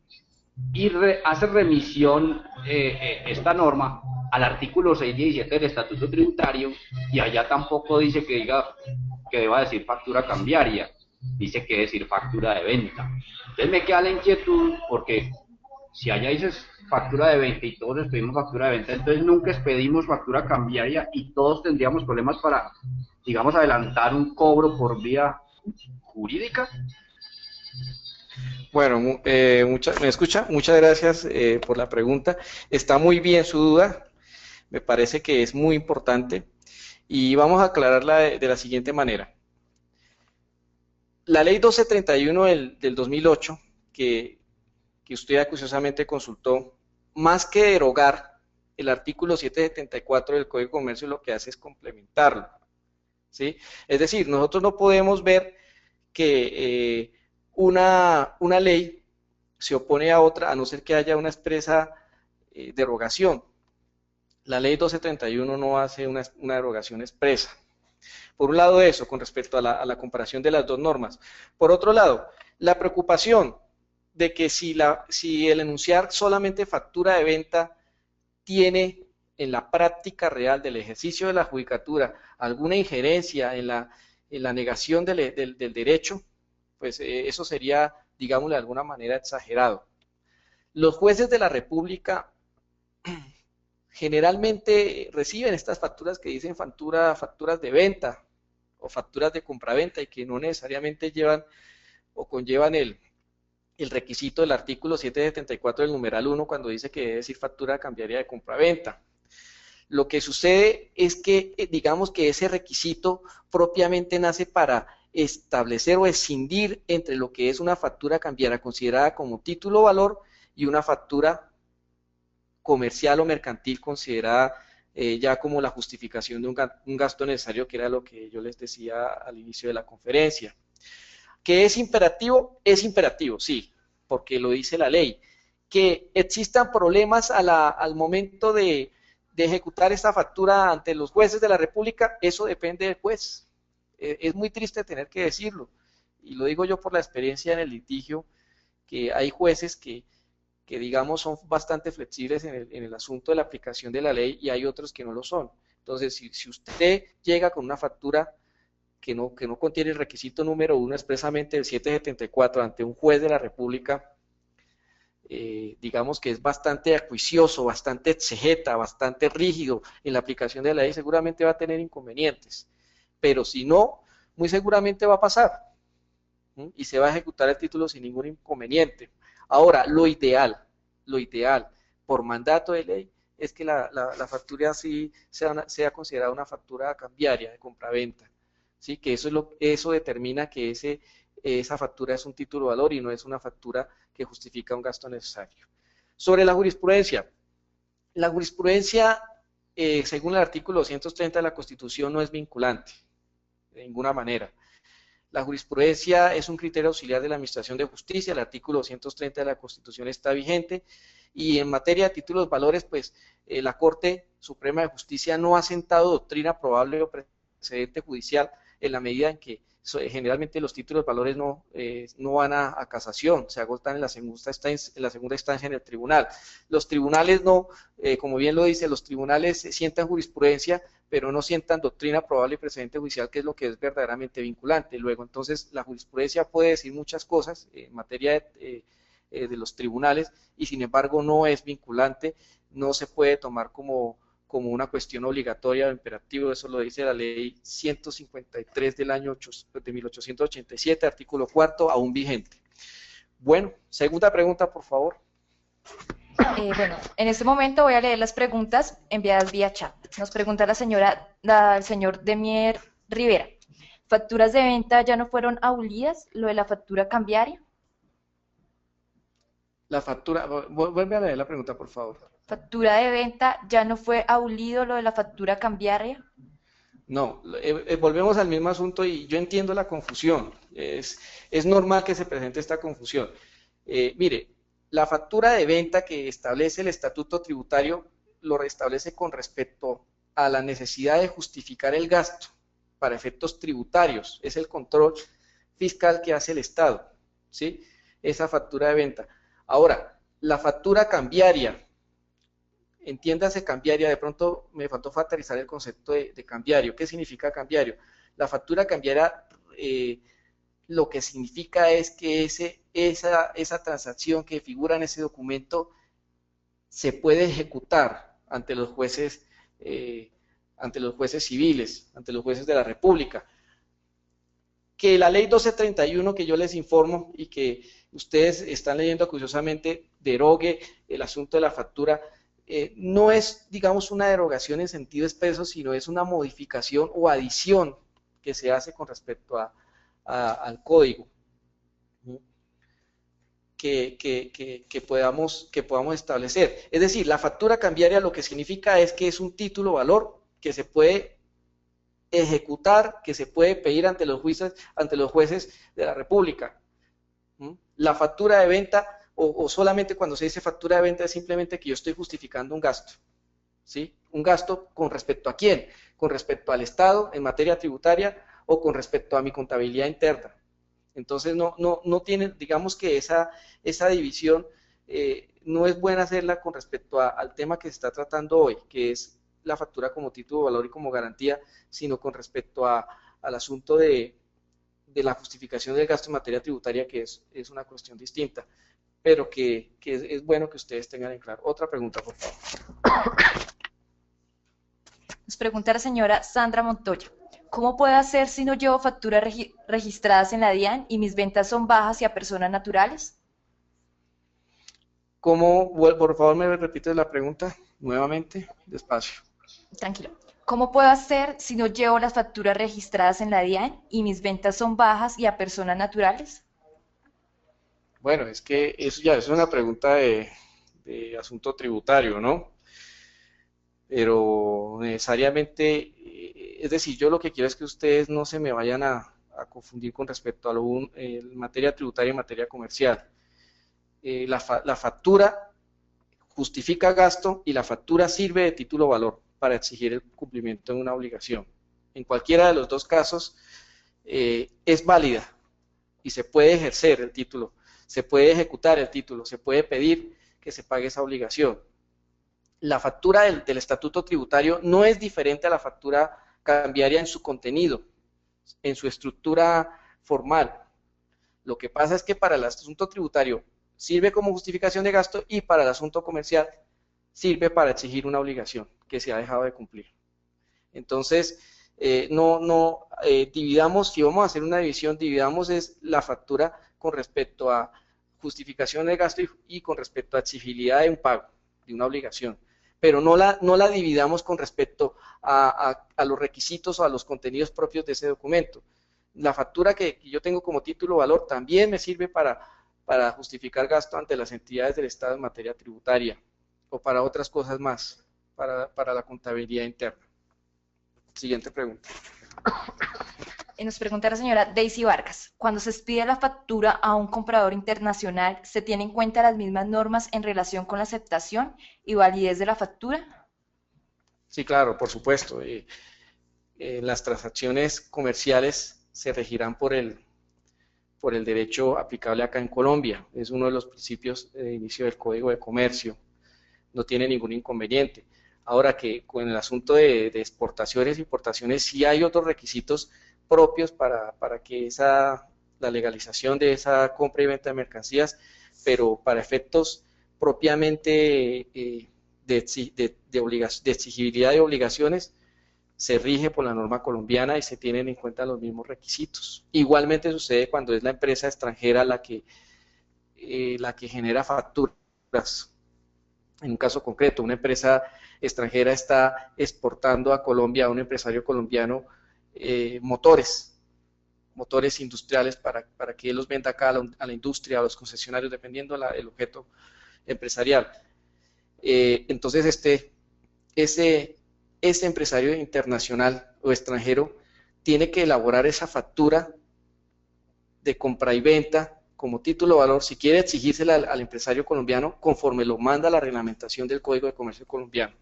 Speaker 3: y hace remisión esta norma al artículo 617 del Estatuto Tributario y allá tampoco dice que diga que deba decir factura cambiaria, dice que decir factura de venta. Entonces me queda la inquietud porque si allá dices factura de venta y todos expedimos factura de venta, entonces nunca expedimos factura cambiaria y todos tendríamos problemas para, digamos, adelantar un cobro por vía jurídica.
Speaker 2: Bueno, ¿me escucha? Muchas gracias por la pregunta. Está muy bien su duda, me parece que es muy importante y vamos a aclararla de la siguiente manera. La ley 1231 del 2008, que usted acuciosamente consultó, más que derogar el artículo 774 del Código de Comercio, lo que hace es complementarlo, ¿sí? Es decir, nosotros no podemos ver que una ley se opone a otra, a no ser que haya una expresa derogación. La ley 1231 no hace una derogación expresa. Por un lado eso, con respecto a la comparación de las dos normas. Por otro lado, la preocupación de que si el enunciar solamente factura de venta tiene en la práctica real del ejercicio de la judicatura alguna injerencia en la negación del derecho, pues eso sería, digámoslo de alguna manera, exagerado. Los jueces de la República generalmente reciben estas facturas que dicen facturas de venta o facturas de compraventa y que no necesariamente llevan o conllevan el requisito del artículo 774 del numeral 1 cuando dice que debe decir factura cambiaria de compraventa. Lo que sucede es que, digamos que ese requisito propiamente nace para establecer o escindir entre lo que es una factura cambiaria considerada como título o valor y una factura comercial o mercantil considerada ya como la justificación de un gasto necesario, que era lo que yo les decía al inicio de la conferencia. ¿Que es imperativo? Es imperativo, sí, porque lo dice la ley. Que existan problemas al momento de ejecutar esta factura ante los jueces de la República, eso depende del juez. Es muy triste tener que decirlo, y lo digo yo por la experiencia en el litigio, que hay jueces que digamos son bastante flexibles en el asunto de la aplicación de la ley y hay otros que no lo son. Entonces, si usted llega con una factura que no contiene el requisito número 1 expresamente del 774 ante un juez de la República, digamos que es bastante acuicioso, bastante exegeta, bastante rígido en la aplicación de la ley, seguramente va a tener inconvenientes. Pero si no, muy seguramente va a pasar, ¿sí? Y se va a ejecutar el título sin ningún inconveniente. Ahora, lo ideal, por mandato de ley, es que la factura sí sea considerada una factura cambiaria de compraventa, ¿sí? Que eso determina que esa factura es un título de valor y no es una factura que justifica un gasto necesario. Sobre la jurisprudencia, según el artículo 230 de la Constitución, no es vinculante, de ninguna manera. La jurisprudencia es un criterio auxiliar de la Administración de Justicia, el artículo 230 de la Constitución está vigente, y en materia de títulos de valores, pues la Corte Suprema de Justicia no ha sentado doctrina probable o precedente judicial en la medida en que generalmente los títulos de valores no van a casación, se agotan en la segunda instancia en el tribunal. Los tribunales no, como bien lo dice, los tribunales sientan jurisprudencia, pero no sientan doctrina probable y precedente judicial, que es lo que es verdaderamente vinculante. Luego, entonces, la jurisprudencia puede decir muchas cosas en materia de los tribunales y, sin embargo, no es vinculante, no se puede tomar como una cuestión obligatoria o imperativo, eso lo dice la ley 153 del año de 1887, artículo 4, aún vigente. Bueno, segunda pregunta, por favor.
Speaker 1: Bueno, en este momento voy a leer las preguntas enviadas vía chat. Nos pregunta el señor Demier Rivera. ¿Facturas de venta ya no fueron abolidas? ¿Lo de la factura cambiaria?
Speaker 2: La factura, vuelve a leer la pregunta, por favor.
Speaker 1: ¿Factura de venta ya no fue abolido lo de la factura cambiaria?
Speaker 2: No, volvemos al mismo asunto y yo entiendo la confusión. Es normal que se presente esta confusión. Mire, la factura de venta que establece el estatuto tributario lo restablece con respecto a la necesidad de justificar el gasto para efectos tributarios. Es el control fiscal que hace el Estado, ¿sí? Esa factura de venta. Ahora, la factura cambiaria, entiéndase cambiaria, de pronto me faltó factorizar el concepto de cambiario. ¿Qué significa cambiario? La factura cambiaria lo que significa es que esa transacción que figura en ese documento se puede ejecutar ante los jueces civiles, ante los jueces de la República. Que la ley 1231 que yo les informo y que ustedes están leyendo acuciosamente derogue el asunto de la factura, no es, digamos, una derogación en sentido expreso, sino es una modificación o adición que se hace con respecto al código. Que podamos establecer. Es decir, la factura cambiaria lo que significa es que es un título valor que se puede ejecutar, que se puede pedir ante los jueces de la República. La factura de venta, o solamente cuando se dice factura de venta, es simplemente que yo estoy justificando un gasto, ¿sí? Un gasto con respecto a quién, con respecto al Estado en materia tributaria o con respecto a mi contabilidad interna. Entonces no tiene, digamos que esa división no es buena hacerla con respecto al tema que se está tratando hoy, que es la factura como título de valor y como garantía, sino con respecto al asunto de la justificación del gasto en materia tributaria, que es una cuestión distinta, pero que es bueno que ustedes tengan en claro. Otra pregunta, por favor.
Speaker 1: Nos pregunta la señora Sandra Montoya. ¿Cómo puedo hacer si no llevo facturas registradas en la DIAN y mis ventas son bajas y a personas naturales?
Speaker 2: ¿Cómo? Por favor, me repites la pregunta nuevamente, despacio.
Speaker 1: Tranquilo. ¿Cómo puedo hacer si no llevo las facturas registradas en la DIAN y mis ventas son bajas y a personas naturales?
Speaker 2: Bueno, es que eso ya es una pregunta de asunto tributario, ¿no? Pero necesariamente, es decir, yo lo que quiero es que ustedes no se me vayan a confundir con respecto a materia tributaria y materia comercial. La factura justifica gasto y la factura sirve de título valor para exigir el cumplimiento de una obligación. En cualquiera de los dos casos es válida y se puede ejercer el título, se puede ejecutar el título, se puede pedir que se pague esa obligación. La factura del estatuto tributario no es diferente a la factura cambiaria en su contenido, en su estructura formal. Lo que pasa es que para el asunto tributario sirve como justificación de gasto y para el asunto comercial sirve para exigir una obligación que se ha dejado de cumplir. Entonces, dividamos, si vamos a hacer una división, dividamos es la factura con respecto a justificación de gasto y con respecto a exigibilidad de un pago, de una obligación. Pero no la dividamos con respecto a los requisitos o a los contenidos propios de ese documento. La factura que yo tengo como título valor también me sirve para justificar gasto ante las entidades del Estado en materia tributaria o para otras cosas más, para la contabilidad interna. Siguiente pregunta.
Speaker 1: Nos pregunta la señora Daisy Vargas. Cuando se expide la factura a un comprador internacional, ¿se tienen en cuenta las mismas normas en relación con la aceptación y validez de la factura?
Speaker 2: Sí, claro, por supuesto. Las transacciones comerciales se regirán por el derecho aplicable acá en Colombia. Es uno de los principios de inicio del Código de Comercio. No tiene ningún inconveniente. Ahora que con el asunto de exportaciones e importaciones sí hay otros requisitos propios para que la legalización de esa compra y venta de mercancías, pero para efectos propiamente de exigibilidad de obligaciones, se rige por la norma colombiana y se tienen en cuenta los mismos requisitos. Igualmente sucede cuando es la empresa extranjera la que genera facturas. En un caso concreto, una empresa extranjera está exportando a Colombia a un empresario colombiano motores industriales para que él los venda acá a la industria, a los concesionarios, dependiendo del objeto empresarial. Entonces, ese empresario internacional o extranjero tiene que elaborar esa factura de compra y venta como título de valor, si quiere exigírsela al empresario colombiano, conforme lo manda la reglamentación del Código de Comercio colombiano.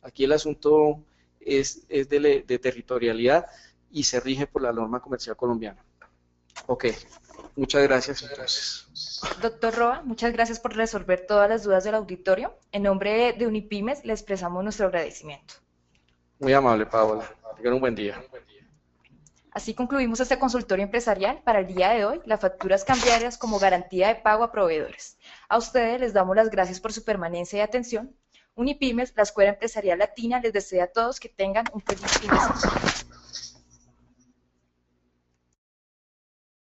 Speaker 2: Aquí el asunto es de territorialidad y se rige por la norma comercial colombiana. Ok, muchas gracias entonces.
Speaker 1: Doctor Roa, muchas gracias por resolver todas las dudas del auditorio. En nombre de Unipymes, le expresamos nuestro agradecimiento.
Speaker 2: Muy amable, Paola. Tengan un buen día.
Speaker 1: Así concluimos este consultorio empresarial para el día de hoy, las facturas cambiarias como garantía de pago a proveedores. A ustedes les damos las gracias por su permanencia y atención. Unipymes, la Escuela Empresarial Latina, les desea a todos que tengan un feliz fin de semana.